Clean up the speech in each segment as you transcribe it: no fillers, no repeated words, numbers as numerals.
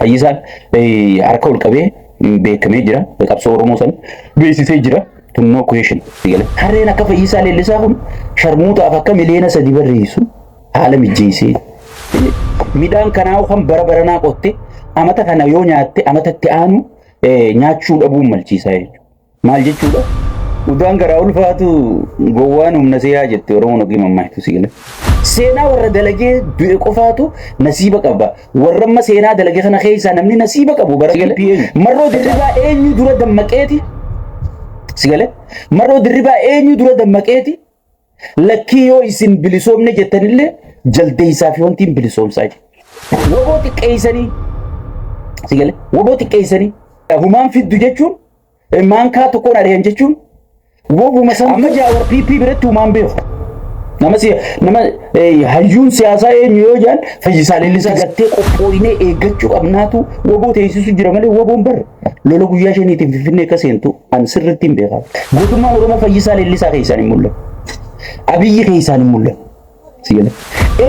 Fayyisaan harka ol qabee beekamee jira. Qabsoo Oromoo san beeksisee jira. No question. Harreen akka Fayyisaa Leellisaa kun sharmuutaaf akka miliyoona 3 barreessu haala mijeessee midhaan kanaa kan bara baranaa qotte amata kana yoo nyaatte amatatti aanu nyaachuu dhabuun malchiisaa jechuudha. Maal jechuudha? Udaan garaa ulfaatu gowwaan humna seeyaa jette Oromoon ogii mammaaktu sigala. Seenaa warra dalagee du'e qofaatu nasiiba qaba. Warra amma seenaa dalagee kana keessaa namni nasiiba qabu bara marroo dirribaa eenyu dura dammaqeeti? Sigale marroo dirribaa eenyu dura dammaqeeti? Lakkii yoo isin bilisoomne jettanillee jaldeessaa fi wanti bilisoomsaa jiru. Woboo xiqqeessanii sigale woboo xiqqeessanii humaan fiddu jechuun maankaa tokkoon ari'an jechuun wobuma san amma jaawar PP biratti humaan beeku. Nama hayyuun siyaasaa eenyu yoo jaan Fayyisaa Leellisaa gattee qophooyinee eeggachuu qabnaatu woboo teessisu jira malee woboon barra lola guyyaa shaniitiin Finfinnee akka seentu an sirriitti hin beekaa. Gootummaan Oromoo Fayyisaa Leellisaa keessaan hin mul'atu. Abiyyi keessaan hin mul'atu. Sigale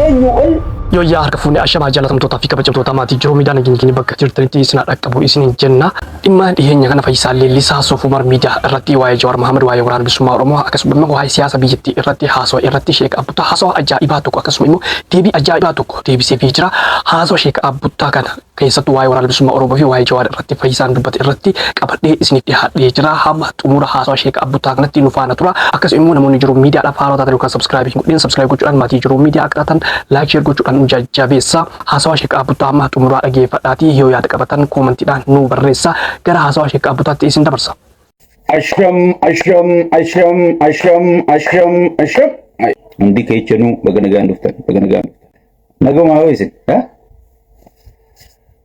eenyu ol yoo yaa harka fuunee ashamaa jaalatamtootaa fi kabajamtoota maatii jiruu miidhaan gingini bakka jirtanitti isin dhaqqabu isin jenna. Dhimma dhiyeenya kana Fayyisaa Leellisaa Soofumar miidiyaa irratti waa'ee Jawaar Mohaammed waa'ee waraana bilisummaa Oromoo akkasumas immoo waa'ee siyaasa biyyattii irratti haasawaa irratti Sheek Abbutaa haasawaa ajaa'ibaa tokko akkasumas immoo deebii ajaa'ibaa tokko deebisee jira. Haasawaa Sheek Abbutaa kana keessattuu waa'ee waraana bilisummaa Oromoo fi waa'ee Jawaar irratti Fayyisaan dubbate irratti qabadhee isiniif dhiyaadhee jira. Hamma xumura haasawaa Sheek Abbutaa kanatti nu faana tura. Akkasumas immoo namoonni jiruu miidiyaadhaaf haaraa taatan yookaan subscribe gochuudhaan maatii jiruu miidiyaa akka taatan like share gochuudhaan nu jajjabeessa. Haasawaa Sheek Abbutaa amma xumuraa dhageeffadhaatii yoo yaada qabatan koomentiidhaan nu barreessa. Gara haasawaa Sheek Abbutaatti isin dabarsa. Ashram. Hundi keechanuu baga nagaan dhuftan. Nagamaa hoo isin?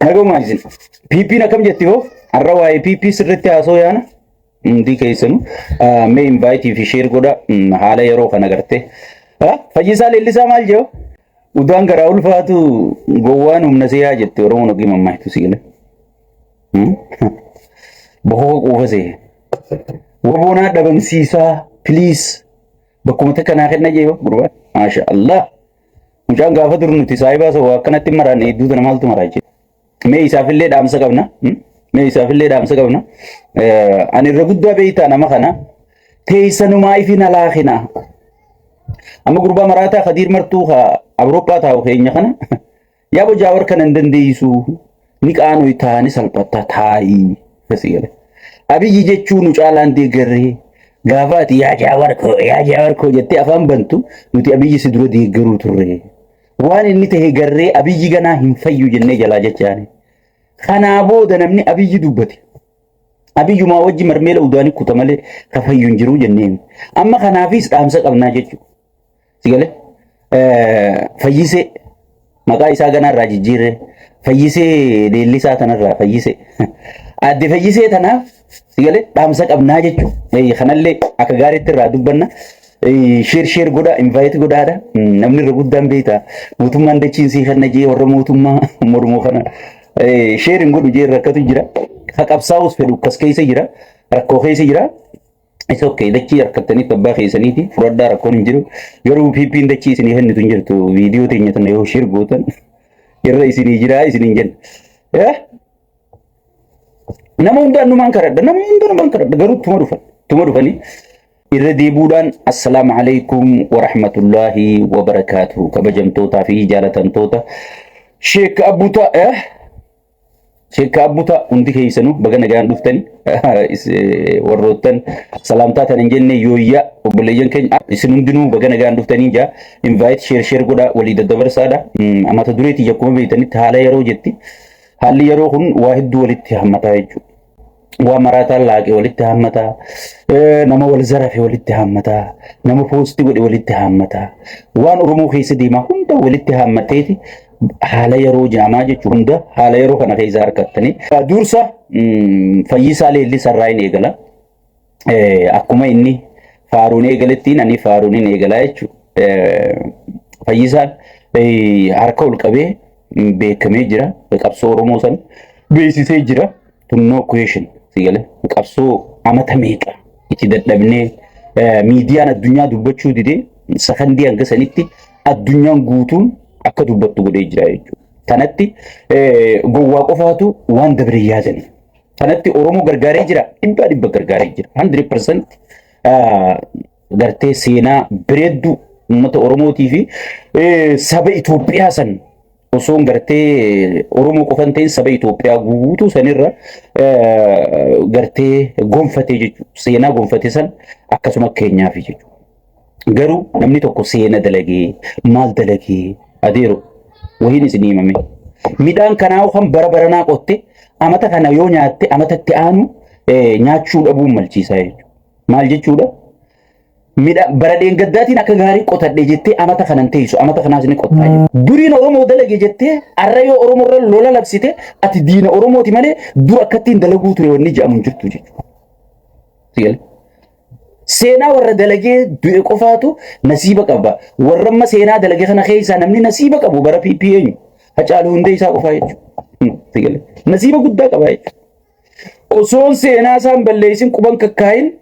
Nagamaa isin? PP'n akkam jetti hoo? Har'a waa'ee PP sirriitti haasoo yaana? Hundi keessanuu mee invite fi share godha haala yeroo kana gartee. Fayyisaa Leellisaa maal jedhu? Udaan garaa ulfaatu gowwaan humna seeyaa jette Oromoon ogii mammaaktu sigale. Bohoo quufasee woboonaa dhabamsiisaa please bakkuma takka naa kenna jee gurbaan maasha Allah mucaan gaafa dur nuti saayibaa soo akkanatti maraan hedduu tana maaltu maraa jee mee isaafillee dhaamsa qabna ani irra guddaa beeytaa nama kana teessanumaa ifin alaakina amma gurbaa maraataa Khadiir martuu Awurooppaa taa'u keenya kana yaa Jawaar kana hin dandeessu ni qaanoo taa'anii salphataa taa'ii fasigale. Abiyyi jechuun nu caalaan deeggarree gaafa ati yaa Jawaar koo jettee afaan bantu nuti Abiyyi si dura deeggaruu turre. Waan inni ta'e garree Abiyyi ganaa hin fayyu jennee jalaa jechaani. Kanaa booda namni Abiyyi dubbate. Abiyyumaa wajji marmeela udaanii kuta malee ka fayyu hin jiru jennee. Amma kanaafis dhaamsa qabnaa jechuudha. Sigale. Fayyisee maqaa isaa ganarraa jijjiirre Fayyisee Leellisaa tanarraa Fayyisee adde Fayyisee tanaaf sigale dhaamsa qabnaa jechuudha. Kanallee akka gaariitti irraa dubbanna. Share godha invite godhaadha. Namni irra guddaan beektaa mootummaan dachiinsii kana jee warra mootummaa mormoo kana share hin godhu jee rakkatu jira. Ka qabsaa'us fedhu kas keessa jira. Rakkoo keessa jira. It's okay. Dachii harkattanii tabbaa keessaniiti fudhadhaa rakkoon hin jiru. Garuu PP'n dachii isinii kennitu hin jirtu. Viidiyoo teenya tana yoo share gootan irra isinii jira isiniin jenna. Nama hundaan numaan kadhadha. Garuu tuma dhufanii irra deebuudhaan assalaamu alaikum wa rahmatullahi wa barakaatuhu. Kabajamtootaa fi jaalatamtoota Sheek Abbutaa Sheek Abbutaa hundi keessanuu baga nagaan dhuftanii warroottan salaamtaa tan hin jenne yooyyaa obboleeyyan keenya isin hundinuu baga nagaan dhuftanii jaa invite share godha walii daddabarsaadha. Mata dureetii akkuma beektanitti haala yeroo jetti. Haalli yeroo kun waa hedduu walitti hammataa jechuudha. Waa maraataan laaqee walitti hammataa, nama wal zarafe walitti hammataa, nama poostii godhe walitti hammataa. Waan Oromoo keessa deemaa hunda walitti hammateeti. Haala yeroo jaamaa jechuun hunda haala yeroo kana keessa harkattanii. Dursa Fayyisaa Leellisaa irraa hin eegala. Akkuma inni faaruun eegalettiin ani faaruun hin eegalaa jechuudha. Fayyisaan harka ol qabee beekamee jira. Qabsoo Oromoo san beeksisee jira. No question sigale. Qabsoo amata meeqa itti dadhabnee miidiyaan addunyaa dubbachuu didee sakandii hanga sanitti addunyaan guutuun akka dubbattu godhee jira jechuudha. Tanatti gowwaa qofaatu waan dabre yaadan. Tanatti Oromoo gargaaree jira. Dhibba gargaaree jira. 100% gartee seenaa bareedduu uummata Oromootii fi saba Itoophiyaa san osoo gartee Oromoo qofan ta'in saba Itoophiyaa guutuu sanirra gartee gonfatee jechuudha. Seenaa gonfate san akkasuma keenyaaf jechuudha. Garuu namni tokko seena dalagee maal dalagee adeero wahiin isinii himame. Midhaan kanaa kan bara baranaa qotte amata kana yoo nyaatte amatatti aanu nyaachuu dhabuun malchiisaa jechuudha. Maal jechuudha? Midhaan bara deengaddaatiin akka gaarii qotadhe jettee amata kanan teessu amata kanaas ni qottaa jechuudha. Duriin Oromoo dalage jettee arra yoo Oromoo irra lola labsite ati diina Oromooti malee dur akkattiin dalaguu ture wanni jedhamu jirtu jechuudha. Seenaa warra dalagee du'e qofaatu nasiiba qaba. Warra amma seenaa dalagee kana keessaa namni nasiiba qabu bara PPN Hacaaluu Hundee isaa qofaa jechuudha. Nasiiba guddaa qaba jechuudha. Osoon seenaa isaan balleessin quban kakkaayin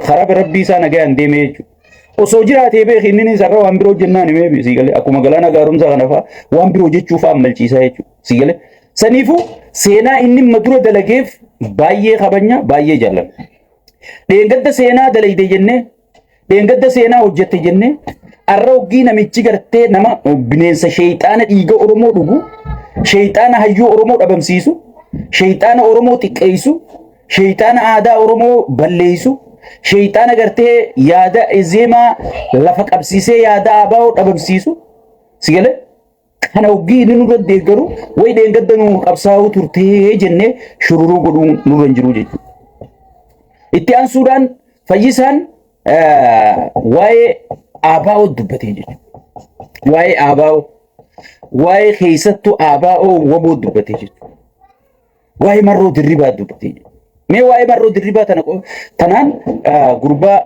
karaa rabbii isaa nagaan deemee jechuudha. Osoo jiraatee beeki inni isarra waan biroo jennaan himee siigalee akkuma galaana gaarumsaa kana fa'aa waan biroo jechuuf ammalchiisaa jechuudha. Siigalee saniifuu seenaa inni madura dalageef baay'ee kabanya baay'ee jaalladha. Dheengadda seenaa dalayde jennee dheengadda seenaa hojjette jennee arra hoggii namichi gartee nama bineensa sheeyxaana dhiiga Oromoo dhugu sheeyxaana hayyuu Oromoo dhabamsiisu sheeyxaana Oromoo xiqqeessu sheeyxaana aadaa Oromoo balleessu sheeyxaana gartee yaada ezeemaa lafa qabsiisee yaada abaa'oo dhabamsiisu sigale kana hoggii inni nurra deeggaru way dheengadda nu qabsaa'uu turtee jennee shururuu godhuun nurra hin jiru jechuudha. Itti aansuudhaan fayyisaan waa'ee abaa'oo dubbatee jechuudha. Waa'ee abaa'oo waa'ee keessattuu abaa'oo waboo dubbatee jechuudha. Waa'ee marroo dirribaa dubbatee jechuudha. Mee waa'ee marroo dirribaa tanaan gurbaa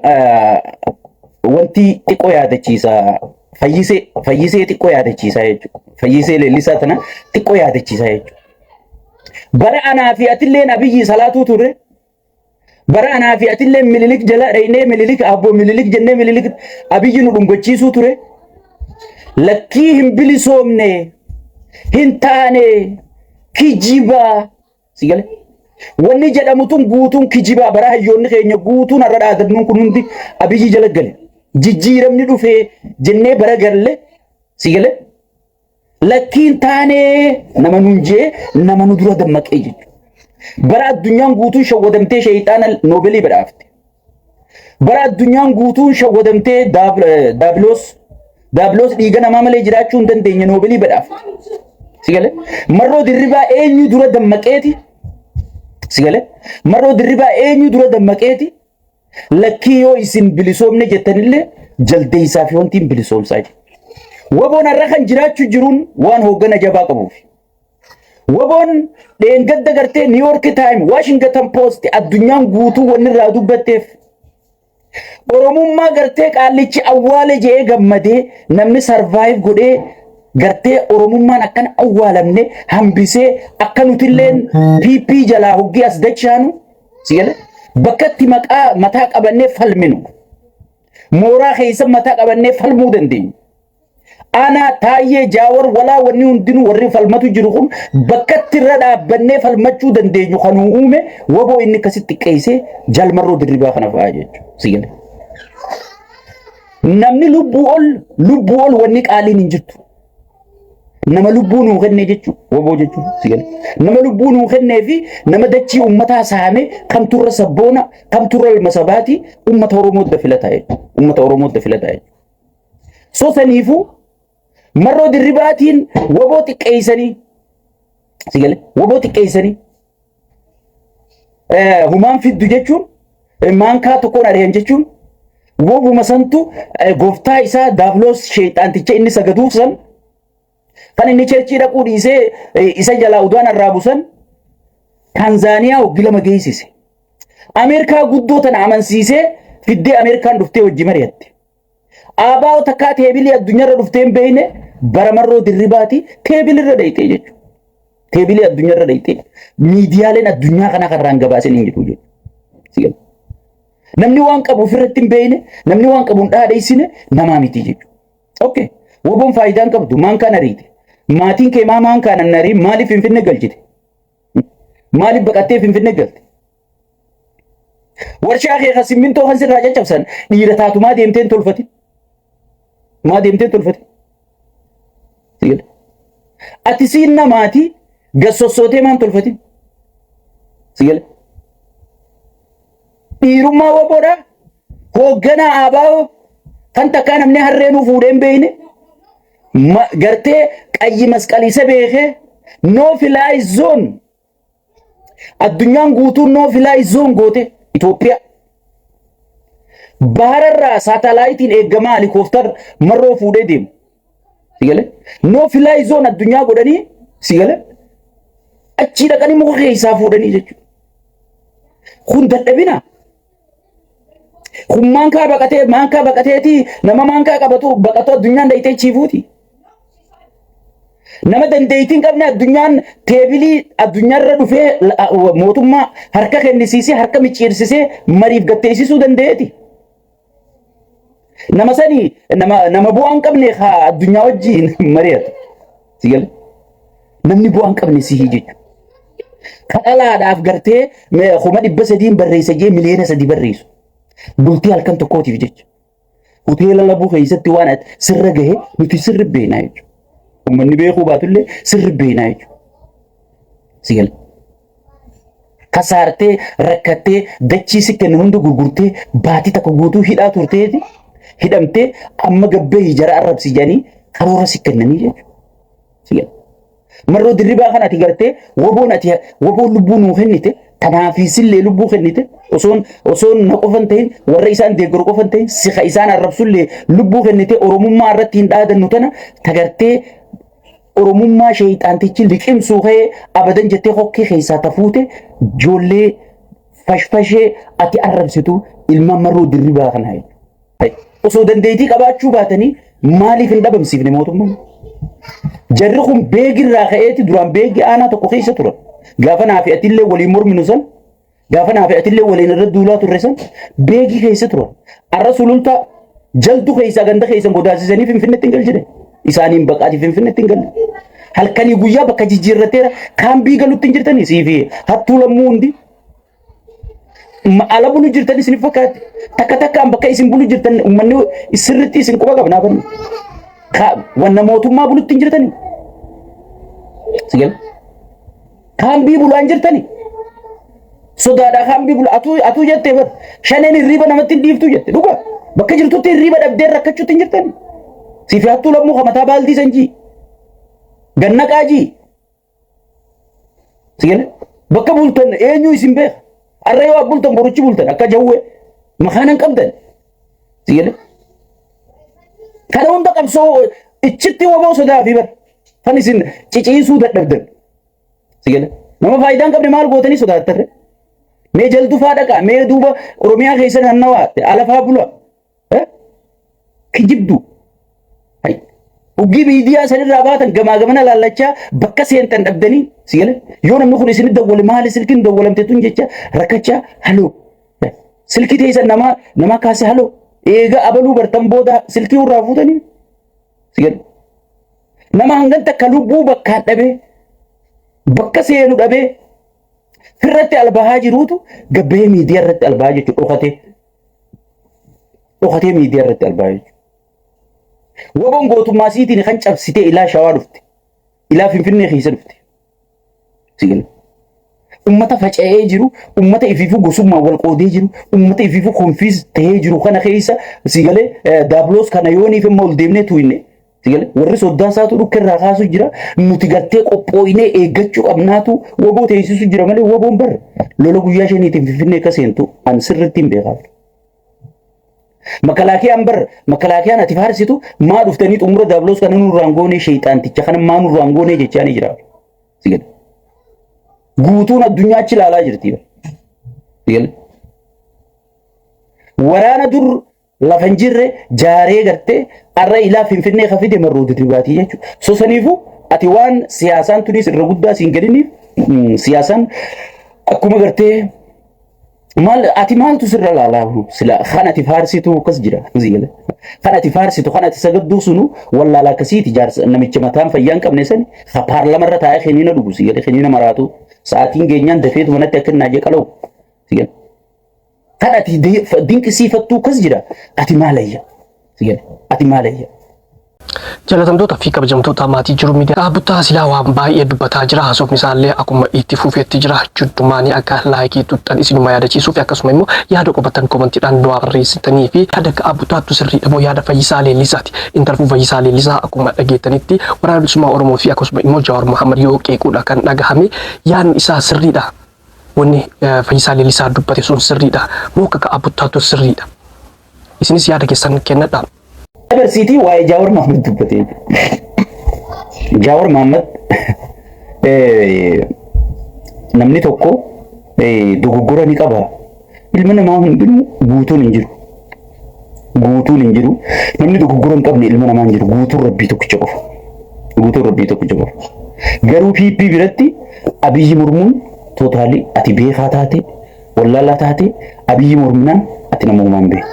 wanti xiqqoo yaadachiisa fayyisee xiqqoo yaadachiisa jechuudha. Fayyisee leellisaa tana xiqqoo yaadachiisa jechuudha. Bara anaa fi atilleen Abiyyi salaatuu turre. Bara anaa fi atillee Minilik jala dhaynee Minilik abbo Minilik jennee Minilik Abiyyi nu dhungachiisuu ture. Lakkii hin bilisoomne hin taane kijibaa sigale. Wanni jedhamutun guutuun kijibaa bara hayyoonni keenya guutuun har'a dhaadannuun kun hundi Abiyyi jala gale. Jijjiiramni dhufee jennee bara galle sigale. Lakkii hin taane nama nuun jee nama nu dura dammaqee jechuudha. Bara addunyaan guutuun shawwadamtee sheeyxaana Noobeelii badhaafte. Bara addunyaan guutuun shawwadamtee Daabiloos dhiiga namaa malee jiraachuu hin dandeenye Noobeelii badhaafte. Sigale marroo dirribaa eenyu dura dammaqeeti? Sigale marroo dirribaa eenyu dura dammaqeeti? Lakkii yoo isin bilisoomne jettanillee jaldeessaa fi wanti hin bilisoomsaa jiru. Waboon har'a kan jiraachuu jiruun waan hooggana jabaa qabuuf. Waboon dheengadda gartee New York Times, Washington Post addunyaan guutuu wanni irraa dubbatteef Oromummaa gartee qaallichi awwaale jee gammadee namni survive godhee gartee Oromummaan akkan awwaalamne hambisee akka nutilleen PP jalaa hoggii as dachaanu sigale bakkatti mataa qabannee falminu mooraa keessa mataa qabannee falmuu dandeenya. Ana taayee jaawar walaa wanni hundinuu warri falmatu jiru kun bakkatti irra dhaabbannee falmachuu dandeenyu kanuu uume waboo inni akkasitti qeessee jalmarroo dirribaa kana fa'aa jechuudha. Sigale. Namni lubbuu ol wanni qaaliin hin jirtu. Nama lubbuu nuu kennee jechuudha. Waboo jechuudha. Sigale. Nama lubbuu nuu kennee fi nama dachii uummataa saame kam turra sabboona kam turra ilmasabaati uummata Oromoo dafilataa jechuudha. Uummata Oromoo dafilataa jechuudha. So saniifuu marroo dirribaatiin waboo xiqqeessanii sigale waboo xiqqeessanii humaan fiddu jechuun maankaa tokkoon ari'an jechuun wobuma santu gooftaa isaa Daabiloos sheeyxaanticha inni sagaduuf san kan inni cherchii dhaquu dhiisee isa jalaa udaan arraabu san Taanzaaniyaa waggi lama geessise. Ameerikaa guddoo tana amansiisee fiddee Ameerikaan dhuftee wajji mari'atte. Abaa'oo takkaa teebilii addunyaarra dhuftee hin beekne bara marroo dirribaati teebilirra dhayitee jechuudha. Teebilii addunyaarra dhayitee miidiyaaleen addunyaa kana karraan gabaasan hin jiru jechuudha. Namni waan qabu ofirratti hin beekne namni waan qabu hin dhaadheessine namaa miti jechuudha. Okay. Waboon faayidaan qabdu maan kan ariite maatiin kee maamaan kaan annarii maaliif Finfinnee galchite? Maaliif baqattee Finfinnee galte? Warshaa kee kan simmintoo kan sirraa caccabsan dhiira taatumaa deemteen tolfati. Maa deemteen tolfati? Ati siin namaati gassossootee maan tolfati? Sigale. Dhiirummaa waboodhaa hoogganaa ABO kan takkaa namni harreenuu fuudheen beeyne gartee qayyi masqaliisa beekee no fly zone addunyaan guutuun no fly zone goote Itoophiyaa bahararraa saatalaayitiin eeggamaa helikoophtar marroo fuudhee deemu. Sigale. No fly zone addunyaa godhanii sigale achii dhaqanii muka keessaa fuudhanii jechuudha. Kun dadhabina. Kun maankaa baqateeti nama maankaa qabatu baqatu addunyaan dayitee chiifuuti. Nama dandeettiin qabne addunyaan teebilii addunyaarra dhufee mootummaa harka kennisiisee harka micciirsisee mariif gatteessisuu dandeeti. Nama sanii nama bu'aan qabne haa addunyaa wajjiin mari'atu. Sigale. Namni bu'aan qabne sihii jechuudha. Kadhalaadhaaf gartee 300 barreessa jee miliyoona 3 barreessu. Bultii halkan tokkootiif jecha. Hoteela labuu keessatti waan sirra gahe nuti sirri beeknaa jechuudha. Uummanni beekuu baatullee sirri beeknaa jechuudha. Sigale. Kasaartee rakkattee dachii si kennu hunda gurgurtee baatii takka guutuu hidhaa turteeti. Hidhamtee amma gabbee hijara arrabsi jedhanii karoora si kennanii jechuudha. Sigale. Marroo dirribaa kan ati gartee woboon lubbuu nuu kennite tanaafiisillee lubbuu kennite osoon na qofan ta'in warra isaan deeggaru qofan ta'in siqa isaan arrabsullee lubbuu kennite oromummaa irratti hin dhaadannu tana tagartee oromummaa sheeyxaantichi liqimsuu ka'ee abadan jettee hokkee keessaa tafuute ijoollee fashfashee ati arrabsitu ilma marroo dirribaa kana. Osoo dandeettii qabaachuu baatanii maaliif hin dhabamsiifne mootummaan? Jarri kun beegirraa ka'eeti duraan beegi aanaa tokko keessa turan. Gaafa naa fi atillee waliin morminu san gaafa naa fi atillee waliin irra duulaa turre san beegi keessa turan. Arra sululta jaldu keessa ganda keessa godaasisanii Finfinneetti hin galchine. Isaaniin baqaati Finfinneetti hin galle. Halkanii guyyaa bakka jijjiirrateera kaambii galuutti hin jirtanii siifi hattuu lammuu hundi. Ala bulu jirtan isin fakkaatti. Takka bakka isin bulu jirtan uummanni sirriitti isin quba qabnaa banne. Wanna mootummaa bulutti hin jirtanii. Sigale. Kaambii bulaan jirtanii. Sodaadhaa kaambii bula atuu jettee bar shaneen hirriiba namatti hin dhiiftu jette dhugaa bakka jirtutti hirriiba dhabdee rakkachuutti hin jirtanii. Siifi hattuu lammuu hamataa baaldii sanjii. Ganna qaajii. Sigale. Bakka bultan eenyu isin beeka. Arra yoo bultan borichi bultan akka jawwee makaanan qabdan. Sigale. Kana hunda qabsoo ichitti waboo sodaa fi bar kan isin ciciisuu dadhabdan. Sigale. Nama faayidaan qabne maal gootanii sodaattarre? Mee jaldu faa dhaqaa mee duuba Oromiyaa keessa naannawaa alafaa bula. Kijibdu. Uggii miidiyaa sanirraa baatan gamaa gamana laallachaa bakka seentan dhabdanii. Sigale. Yoo namni kun isin dawwale maali silkiin dawwalamte tun jecha rakkachaa haloo. Silkii teessan nama kaase haloo. Eega abaluu bartan booda silkii irraa fuutanii. Sigale. Nama hangan takka lubbuu bakkaan dhabee bakka seenu dhabee firratti albahaa jiruutu gabbee miidiyaa irratti albahaa jechuudha dhokatee miidiyaa irratti albahaa jechuudha. Waboon gootummaa siitiin kan cabsitee ilaa shawaa dhufte ilaa Finfinnee keessa dhufte. Sigale. Ummata faca'ee jiru, ummata ifiifuu gosummaa wal qoodee jiru, ummata ifiifuu konfiis ta'ee jiru kana keessa sigale daabloos kana yooniif immoo ol deemnee tuyne. Sigale. Warri soddaan isaatu dhukkeerraa kaasuu jira. Nuti gartee qophooyinee eeggachuu qabnaatu waboo teessisuu jira malee waboon bar lola guyyaa shaniitiin Finfinnee akka seentu an sirriitti hin beekaaf. Makalaakiyaan bar makalaakiyaan ati faarsitu maa dhuftanii xumura daabloos kana nurraan goonee sheeyxaanticha kana maa nurraan goonee jechaanii jira. Sigale. Guutuun addunyaatti ilaalaa jirti. Waraana dur lafa hin jirre jaaree gartee arra ilaa Finfinnee kafite marroo dirribaatii jechuudha. Sosaniifu ati waan siyaasaan tunis irra guddaa siin gadiniif siyaasaan akkuma gartee maal ati maaltu sirra laalaa sila kan ati faarsitu kas jira zigale kan ati faarsitu kan ati sagaddu sunu wallala kasiti jaarsa namicha mataan fayyaan qabne san ha parlama irra taa'ee kiniina dhugu zigale kiniina maraatu sa'aatiin geenyaan dafeetu manatti akka naajee qala'u zigale kan ati dinqisiifattuu kas jira ati maalayya zigale ati maalayya. Jalatamtoota fi kabajamtoota maatii jiru miidiyaa dhaabbataa silaa waan baay'ee dubbataa jira haasofni isaallee akkuma itti fufeetti jira juddumaanii akka laayikii tuttan isinuma yaadachiisuu fi akkasuma immoo yaada qophattan koomentiidhaan du'aa barreessitanii fi yaada dhaabbataa sirriidha moo yaada Fayyisaa Leellisaati intarvuu Fayyisaa Leellisaa akkuma dhageettanitti waraana bilisummaa Oromoo fi akkasuma immoo Jawaar Mohaammed yoo qeequudha kan dhagahame yaadni isaa sirriidha wanni Fayyisaa Leellisaa dubbate sun sirriidha moo akka dhaabbataa sirriidha isinis yaada keessan kennadha. University waa'ee Jawaar Mohaammed dubbate. Jawaar Mohaammed namni tokko dogoggora ni qaba. Ilma namaa hundinuu guutuun hin jiru. Guutuun hin jiru. Namni dogoggora hin qabne ilma namaa hin jiru. Guutuun Rabbii tokkicha qofa. Guutuun Rabbii tokkicha qofa. Garuu PP biratti Abiyyi mormuun tootaalii ati beekaa taate wallaalaa taate Abiyyi morminaan ati namumaan beeku.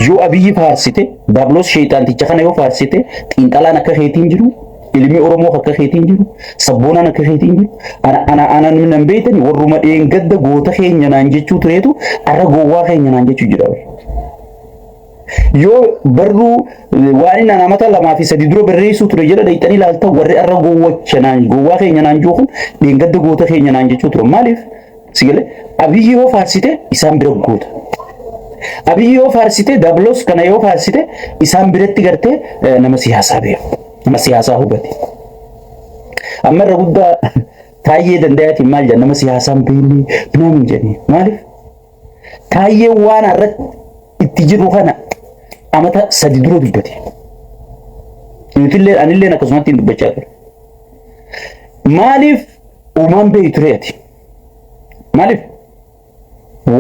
Yoo Abiyyi faarsite Daablos sheeyxaanticha kana yoo faarsite xiinxalaan akka keetiin jiru ilmi Oromoo akka keetiin jiru sabboonaan akka keetiin jiru ana nan beektani warruma dheengadda goota keenya naan jechuu tureetu arra gowwaa keenya naan jechuu jira. Yoo barruu waan inni namata lamaa fi sadi dura barreessuu ture jedha dhayxanii ilaalta warri arra gowwaa keenya naan jiru dheengadda goota keenya naan jechuu ture maaliif sigale Abiyyi yoo faarsite isaan bira goota. Abiyyi yoo faarsite Daablos kana yoo faarsite isaan biratti gartee nama siyaasaa beeku nama siyaasaa hubate amma irra guddaa Taayyee Danda'aatiin maal jedhan nama siyaasaan beekni binaamin jedhanii maaliif Taayyee waan irratti itti jiru kana amata sadi dura dubbate nutillee anillee akkasumatti hin dubbachaa ture maaliif uumaan beeku tureeti maaliif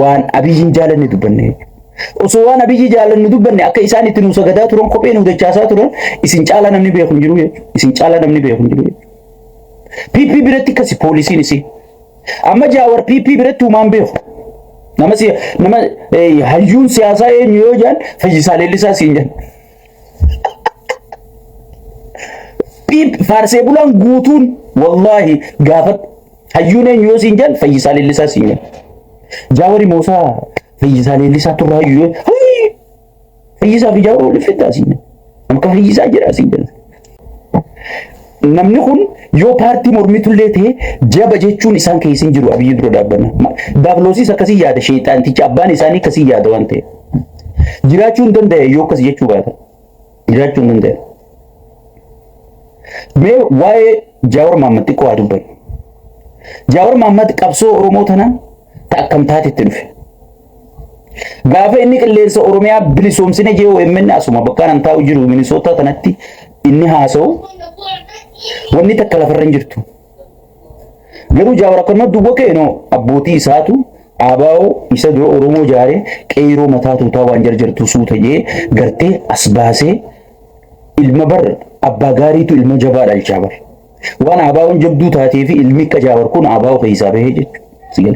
waan Abiyyiin jaalanne dubbanne osoo waan Abiyyi jaalanne dubbanne akka isaan itti nu sagadaa turan kophee nu dachaasaa turan isin caalaa namni beeku hin jiru jechuudha isin caalaa namni beeku hin jiru jechuudha PP biratti akkasi poolisiin isi amma Jawaar PP biratti uumaan beeku nama hayyuun siyaasaa eenyu yoo jaan Fayyisaa Leellisaa siin jaan faarsee bulaan guutuun wallahi gaafat hayyuun eenyu yoo siin jaan Fayyisaa Leellisaa siin jaan Jawaari Moosaa Fayyisaa Leellisaa turraa iyyuu Fayyisaa fi Jawaar waliin fiddaa siin namka Fayyisaa jedhaa siin namni kun yoo paartii mormitullee ta'e jaba jechuun isaan keessin jiru Abiyyi dura dhaabbanna Daabloosis akkasii yaada sheeyxaanticha abbaan isaanii akkasii yaada waan ta'e jiraachuu hin danda'e yoo akkasii jechuu baata jiraachuu hin danda'e mee waa'ee Jawaar Mohaammed xiqqoo haa dubbannu Jawaar Mohaammed qabsoo Oromoo tanaa akkam taatetti dhufe gaafa inni qilleensa Oromiyaa bilisoomsine jee OMN asuma bakka nan taa'u jiru Minisoota kanatti inni haasa'u wanni takka lafarra hin jirtu garuu Jawaar akkanuma duwwa keenoo abbootii isaatu abaa'oo isa dura Oromoo jaaree qeeroo mataa tuutaa waan jarjartu suuta jee gartee as baasee ilma bar abbaa gaariitu ilma jabaa dhalchaa bar waan abaa'oon jabduu taatee fi ilmi akka Jawaar kun abaa'oo keessaa bahee jechuudha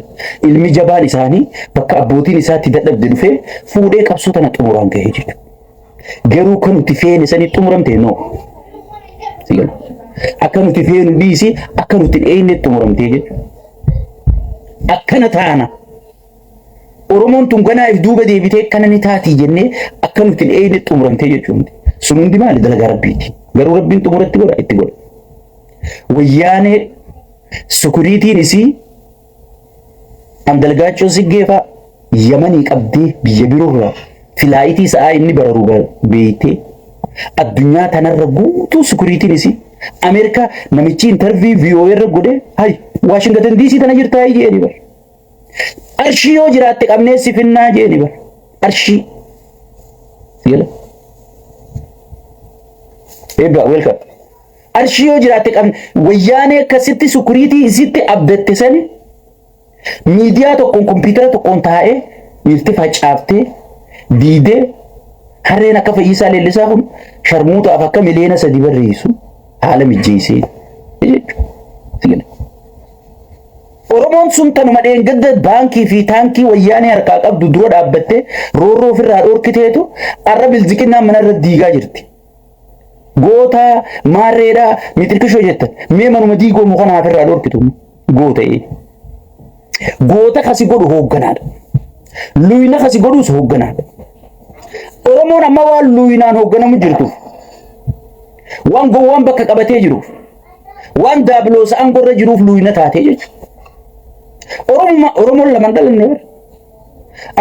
ilmi jabaan isaanii bakka abbootiin isaatti dadhabde dhufee fuudhee qabsoo tana xumuraan gahee jechuudha garuu kan nuti feene sanii xumuramte noo akka nuti feenu dhiisi akka nuti dheeyne xumuramte jechuudha akkana taana Oromoon tun ganaaf duuba deebitee kana ni taatii jennee akka nuti dheeyne xumuramte jechuudha sun hundi maali dalagaa Rabbiiti garuu Rabbiin xumuratti godha itti godha wayyaanee sukuriitiin isii Andalgaachoo Siggeefaa Yamanii qabdee biyya biroorraa filaayitii sa'aa inni bararu beeytee addunyaa tanarra guutuu sukuriitiin isi Ameerikaa namichi intervii VOA irra godhe hay Waashingtan DC tana jirtaa jeeni bar arshii yoo jiraatte qabnee si finnaa jeeni bar arshii sigala eebba welcome arshii yoo jiraatte qabne wayyaanee akkasitti sukuriitii isitti abdatte sani miidiyaa tokkoon kompiitara tokkoon taa'ee mirti facaaftee diidee harreen akka Fayyisaa Leellisaa kun sharmuutaaf akka miliyoona 3 barreessu haala mijjeessee jechuudha. Oromoon sun tanuma dheengadda baankii fi taankii wayyaanee harkaa qabdu dura dhaabbattee roorroo ofirraa dhorkiteetu arra bilziqinnaa manarra diigaa jirti. Goota maarreedhaa miixirkishoo jettan mee manuma diigoo mukanaa ofirraa dhorkitu goota goota kasi godhu hoogganaadha. Luyina kasi godhus hoogganaadha. Oromoon amma waan luyinaan hoogganamu jirtuuf waan gowwaan bakka qabatee jiruuf waan daabiloosa angorra jiruuf luyina taatee jechuudha. Oromoon lamaan dhalanne bara.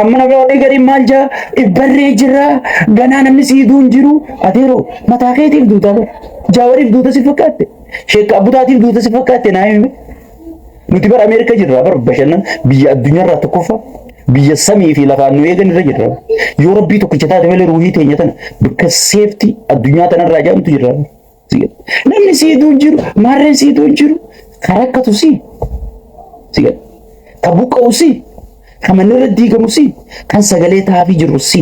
Amma nama walii gadi maal jaa ibbarree jirraa ganaa namni siiduu hin jiru adeeroo mataa keetiif duutaa bara. Jaawariif duuta si fakkaatte sheekka abbutaatiif duuta si fakkaatte naa hime. Nuti bara Ameerika jirraa bara bashannan biyya addunyaarraa tokkoffaa biyya samii fi lafaan nu eegan irra jirra. Yoo rabbii tokkicha taate malee ruuhii teenya tana bakka seefti addunyaa tanarraa jaamtu jirra. Namni siiduu hin jiru maarreen siiduu hin jiru karakkatu si. Kan buqqa'u si. Kan manirra diigamu si. Kan sagalee taafii jiru si.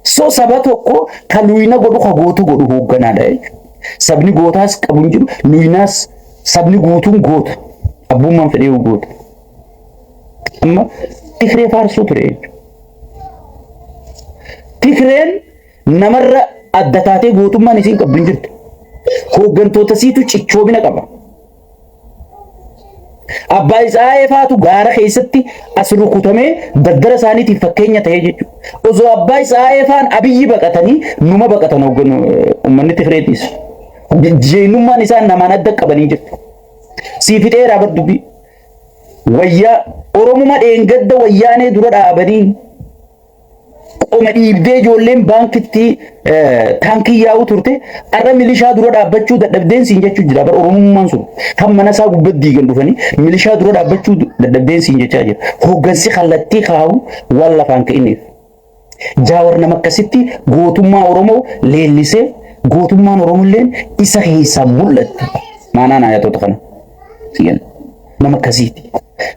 So saba tokko kan luyina godhu kan gootu godhu hoogganaadha jechuudha. Sabni gootaas qabu hin jiru luyinaas sabni guutuun goota. Abbummaan fedhee goota. Amma Tigree faarsuu ture jechuudha. Tigreen namarra adda taatee gootummaan isiin qabdu hin jirtu. Hooggantoota siitu cichoomina qaba. Abbaa isaa eefaatu gaara keessatti as rukutamee daddara isaaniitiif fakkeenya ta'ee jechuudha. Osoo abbaa isaa eefaan Abiyyi baqatanii numa baqatan uummanni Tigreetis. Jeenummaan isaan namaan adda qabanii jirtu. Siifixeeraa bardubbii. Wayyaa Oromuma dheengadda wayyaanee dura dhaabanii qoma dhiibdee ijoolleen baankitti taankii yaa'u turte arra milishaa dura dhaabbachuu dadhabdeen siin jechuu jira. Bara Oromummaan sun kan mana isaa gubbatti diigan dhufanii milishaa dura dhaabbachuu dadhabdeen siin jechaa jira. Hooggansi kallattii kaa'u waan lafaan ka'inneef. Jaawar nama akkasitti gootummaa Oromoo leellisee gootummaan Oromolleen isa keessaa mul'atte. Maanaan ayatoota kana. Nama akkasiiti.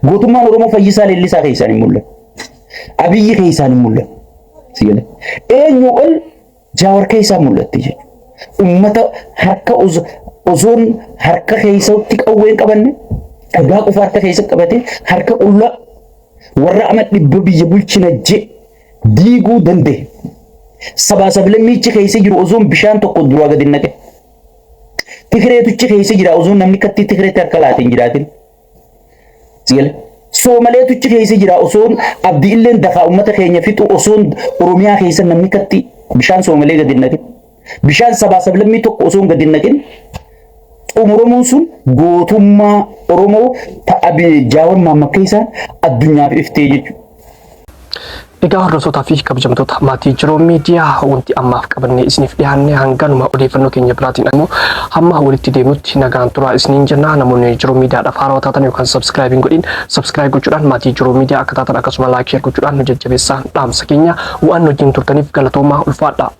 Gootummaan Oromoo Fayyisaa Leellisaa keessaan hin mul'atu. Abiyyi keessaan hin mul'atu. Eenyu ol Jaawar keessaan mul'atti jechuudha. Uummata harka osoon harka keessatti qawween qabanne dhagaa qofa harka keessa qabatee harka qullaa warra ama dhibba biyya bulchina je diiguu danda'e. Sabaa sablammichi keessa jiru osoon bishaan tokko duraa gadi naqe. Tigreetichi keessa jira osoon namni kattii Tigreetti harka laatee hin jiraatin. Soomaleetichi keessa jira osoon abdii illeen dafaa uummata keenya fixu osoon Oromiyaa keessa namni katti bishaan Soomalee gadi naqe. Bishaan sabaa sablammii tokko osoon gadi naqin xumuramuun sun gootummaa Oromoo ta'a Jaawar Maammakkee isaa addunyaaf iftee jechuudha. Egaa hordoftoota fi kabajamtoota maatii Jiroo Miidiyaa wanti ammaaf qabannee isiniif dhiyaannee hanganuma odeeffannoo keenya biraatiin immoo hamma walitti deemnutti nagaan turaa isiniin jenna. Namoonni Jiroo Miidiyaadhaaf haarawaa taatan yookaan sabskiraayib hin godhin sabskiraayib gochuudhaan maatii Jiroo Miidiyaa akka taatan akkasuma laayik sheer gochuudhaan nu jajjabeessaa dhaamsa keenya waan wajjin turtaniif galatoomaa ulfaadhaa.